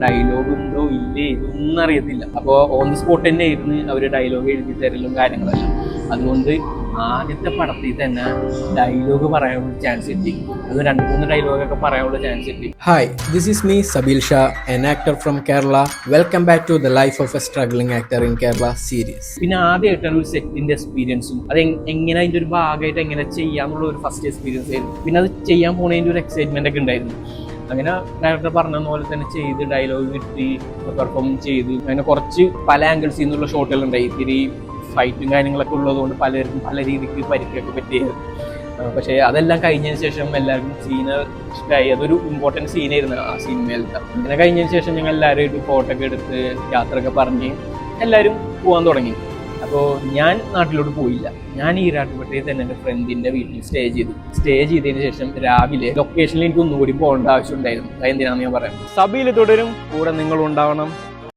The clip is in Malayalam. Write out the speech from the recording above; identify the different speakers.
Speaker 1: ഡയലോഗ് ഉണ്ടോ ഇല്ലേ ഇതൊന്നും അറിയത്തില്ല. അപ്പോൾ ഓൺ ദി സ്പോട്ട് തന്നെ ആയിരുന്നു അവർ ഡയലോഗ് എഴുതി തരലും കാര്യങ്ങളെല്ലാം. അതുകൊണ്ട് ആദ്യത്തെ പടത്തിൽ തന്നെ ഡയലോഗ് പറയാനുള്ള ചാൻസ് കിട്ടി. അത് 2-3 ഡയലോഗൊക്കെ പറയാനുള്ള ചാൻസ് കിട്ടി.
Speaker 2: Hi, this is me, Sabil Shah, an actor from Kerala. Welcome back to the Life of a Struggling Actor in Kerala series.
Speaker 1: പിന്നെ ആദ്യമായിട്ടാണ് ഒരു സെറ്റിന്റെ എക്സ്പീരിയൻസും അത് എങ്ങനെ അതിൻ്റെ ഒരു ഭാഗമായിട്ട് എങ്ങനെ ചെയ്യാന്നുള്ള ഒരു ഫസ്റ്റ് എക്സ്പീരിയൻസ് ആയിരുന്നു. പിന്നെ അത് ചെയ്യാൻ പോണതിൻ്റെ ഒരു എക്സൈറ്റ്മെന്റ് ഒക്കെ ഉണ്ടായിരുന്നു. അങ്ങനെ ഡയറക്ടർ പറഞ്ഞ പോലെ തന്നെ ചെയ്ത് ഡയലോഗ് കിട്ടി, പെർഫോം ചെയ്ത് അങ്ങനെ കുറച്ച് പല ആംഗിൾസിൽ നിന്നുള്ള ഷോട്ടുകളുണ്ടായി. ഇത്തിരി ഫൈറ്റും കാര്യങ്ങളൊക്കെ ഉള്ളതുകൊണ്ട് പലർക്കും പല രീതിക്ക് പരിക്കൊക്കെ പറ്റിയത്. പക്ഷേ അതെല്ലാം കഴിഞ്ഞതിന് ശേഷം എല്ലാവർക്കും സീന് ഇഷ്ടമായി. അതൊരു ഇമ്പോർട്ടൻറ്റ് സീനായിരുന്നു ആ സിനിമയിലത്തെ. അങ്ങനെ കഴിഞ്ഞതിന് ശേഷം ഞങ്ങൾ എല്ലാവരുമായിട്ട് ഫോട്ടോ ഒക്കെ എടുത്ത് യാത്രയൊക്കെ പറഞ്ഞ് എല്ലാവരും പോകാൻ തുടങ്ങി. അപ്പോൾ ഞാൻ നാട്ടിലോട്ട് പോയില്ല. ഞാൻ ഈരാട്ടുപേട്ടയിൽ തന്നെ എൻ്റെ ഫ്രണ്ടിൻ്റെ വീട്ടിൽ സ്റ്റേ ചെയ്തതിന് ശേഷം രാവിലെ ലൊക്കേഷനിൽ എനിക്ക് ഒന്നുകൂടി പോകേണ്ട ആവശ്യം ഉണ്ടായിരുന്നു. അതെന്തിനാണെന്ന് ഞാൻ പറയാം. സഭയിൽ തുടരും, കൂടെ നിങ്ങളുണ്ടാവണം.